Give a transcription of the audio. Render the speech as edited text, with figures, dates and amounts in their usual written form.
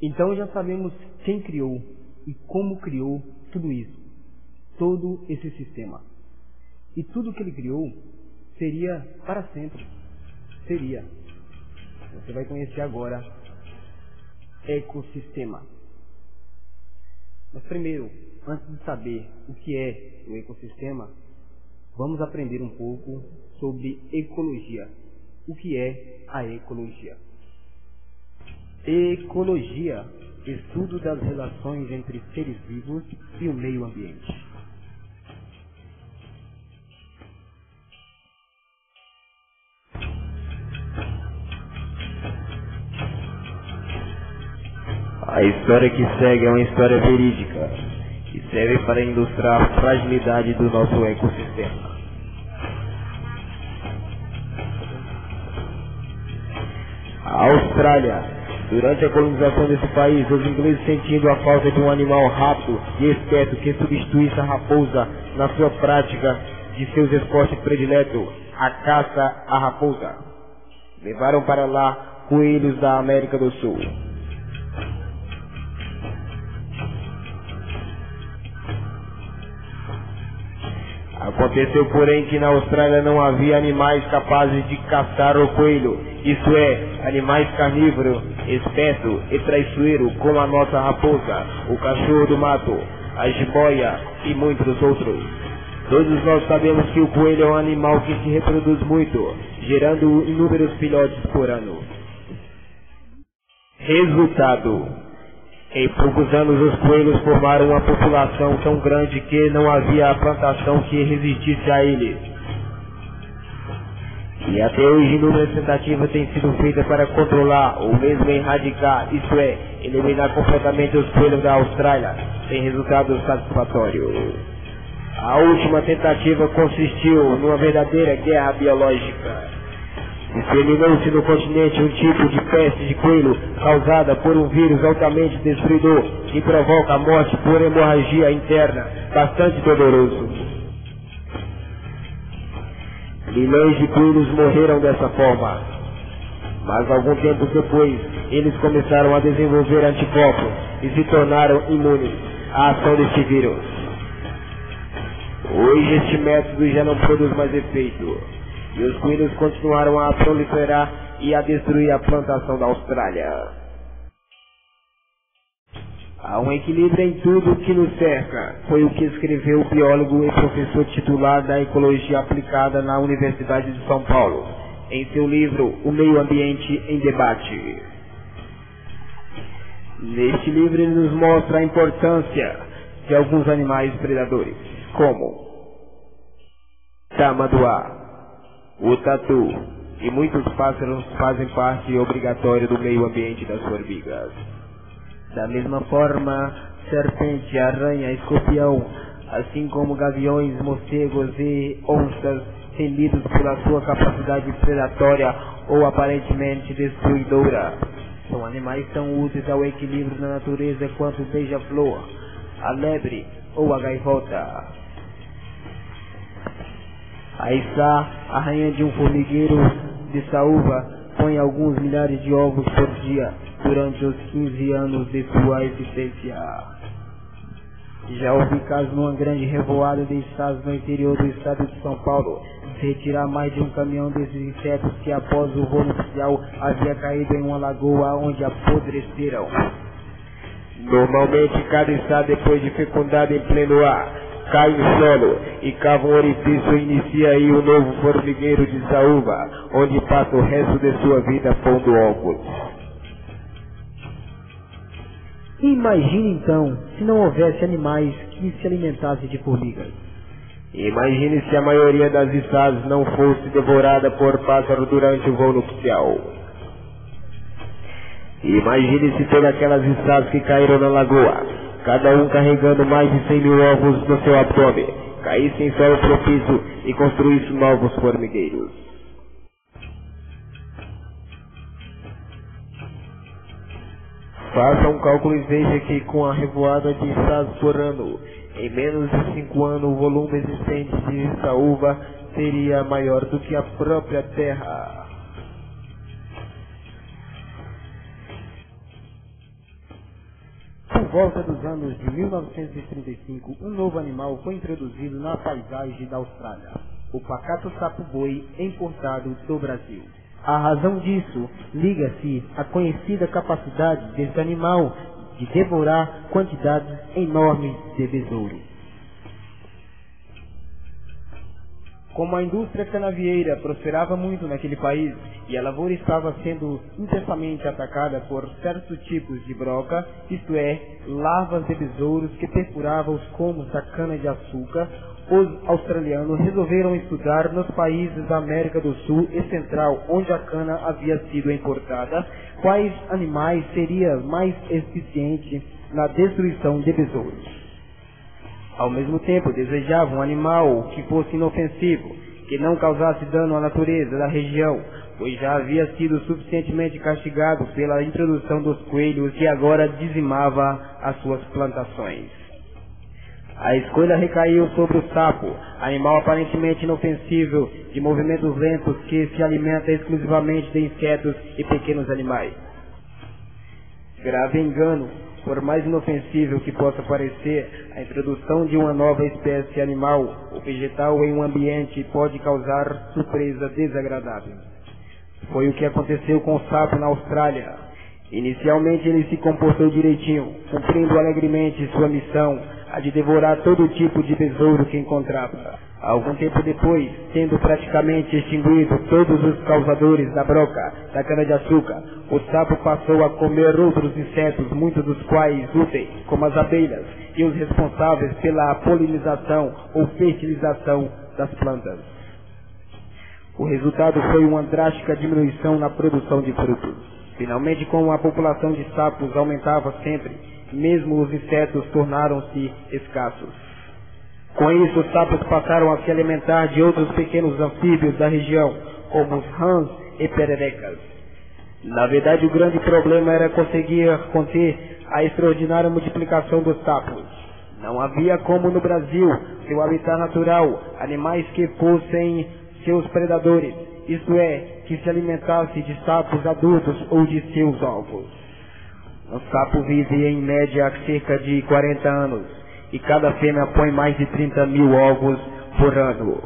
Então já sabemos quem criou e como criou tudo isso, todo esse sistema. E tudo que ele criou seria para sempre. Seria. Você vai conhecer agora ecossistema. Mas primeiro, antes de saber o que é o ecossistema, vamos aprender um pouco sobre ecologia. O que é a ecologia? Ecologia, estudo das relações entre seres vivos e o meio ambiente. A história que segue é uma história verídica e serve para ilustrar a fragilidade do nosso ecossistema. A Austrália. Durante a colonização desse país, os ingleses, sentindo a falta de um animal rápido e esperto que substituísse a raposa na sua prática de seus esportes prediletos, a caça à raposa, levaram para lá coelhos da América do Sul. Aconteceu, porém, que na Austrália não havia animais capazes de caçar o coelho, isto é, animais carnívoros, espertos e traiçoeiros como a nossa raposa, o cachorro do mato, a jiboia e muitos outros. Todos nós sabemos que o coelho é um animal que se reproduz muito, gerando inúmeros filhotes por ano. Resultado: em poucos anos os coelhos formaram uma população tão grande que não havia plantação que resistisse a eles. E até hoje inúmeras tentativas têm sido feitas para controlar ou mesmo erradicar, isto é, eliminar completamente os coelhos da Austrália, sem resultados satisfatórios. A última tentativa consistiu numa verdadeira guerra biológica. Diseminou-se no continente um tipo de peste de coelho causada por um vírus altamente destruidor que provoca a morte por hemorragia interna, bastante doloroso. Milhões de coelhos morreram dessa forma, mas algum tempo depois eles começaram a desenvolver anticorpos e se tornaram imunes à ação deste vírus. Hoje este método já não produz mais efeito. E os coelhos continuaram a proliferar e a destruir a plantação da Austrália. Há um equilíbrio em tudo que nos cerca, foi o que escreveu o biólogo e professor titular da Ecologia Aplicada na Universidade de São Paulo, em seu livro O Meio Ambiente em Debate. Neste livro ele nos mostra a importância de alguns animais predadores, como tamanduá, o tatu e muitos pássaros fazem parte obrigatória do meio ambiente das formigas. Da mesma forma, serpente, aranha, escorpião, assim como gaviões, morcegos e onças, temidos pela sua capacidade predatória ou aparentemente destruidora, são animais tão úteis ao equilíbrio da natureza quanto o beija-flor, a lebre ou a gaivota. A içá, a rainha de um formigueiro de saúva, põe alguns milhares de ovos por dia durante os 15 anos de sua existência. Já houve casos numa grande revoada de estados no interior do estado de São Paulo, de retirar mais de um caminhão desses insetos que após o voo nupcial havia caído em uma lagoa onde apodreceram. Normalmente cada içá, depois de fecundado em pleno ar, cai no solo e cava um orifício e inicia aí um novo formigueiro de saúva, onde passa o resto de sua vida pondo ovos. Imagine então, se não houvesse animais que se alimentassem de formigas. Imagine se a maioria das içás não fosse devorada por pássaro durante o voo nupcial. Imagine se todas aquelas içás que caíram na lagoa, cada um carregando mais de 100 mil ovos no seu abdômen, caísse em solo propício e construísse novos formigueiros. Faça um cálculo e veja que com a revoada de içás por ano, em menos de 5 anos o volume existente de saúva seria maior do que a própria Terra. volta dos anos de 1935, um novo animal foi introduzido na paisagem da Austrália: o pacato sapo-boi, importado do Brasil. A razão disso liga-se à conhecida capacidade desse animal de devorar quantidades enormes de besouro. Como a indústria canavieira prosperava muito naquele país e a lavoura estava sendo intensamente atacada por certos tipos de broca, isto é, larvas de besouros que perfuravam os colmos da cana-de-açúcar, os australianos resolveram estudar nos países da América do Sul e Central, onde a cana havia sido importada, quais animais seriam mais eficientes na destruição de besouros. Ao mesmo tempo, desejavam um animal que fosse inofensivo, que não causasse dano à natureza da região, pois já havia sido suficientemente castigado pela introdução dos coelhos e agora dizimava as suas plantações. A escolha recaiu sobre o sapo, animal aparentemente inofensivo, de movimentos lentos que se alimenta exclusivamente de insetos e pequenos animais. Grave engano. Por mais inofensivo que possa parecer, a introdução de uma nova espécie animal ou vegetal em um ambiente pode causar surpresa desagradável. Foi o que aconteceu com o sapo na Austrália. Inicialmente ele se comportou direitinho, cumprindo alegremente sua missão, a de devorar todo tipo de besouro que encontrava. Algum tempo depois, tendo praticamente extinguido todos os causadores da broca, da cana-de-açúcar, o sapo passou a comer outros insetos, muitos dos quais úteis, como as abelhas, e os responsáveis pela polinização ou fertilização das plantas. O resultado foi uma drástica diminuição na produção de frutos. Finalmente, como a população de sapos aumentava sempre, mesmo os insetos tornaram-se escassos. Com isso, os sapos passaram a se alimentar de outros pequenos anfíbios da região, como os rãs e pererecas. Na verdade, o grande problema era conseguir conter a extraordinária multiplicação dos sapos. Não havia como no Brasil, seu habitat natural, animais que fossem seus predadores, isto é, que se alimentasse de sapos adultos ou de seus ovos. Um sapo vive em média cerca de 40 anos. E cada fêmea põe mais de 30 mil ovos por ano.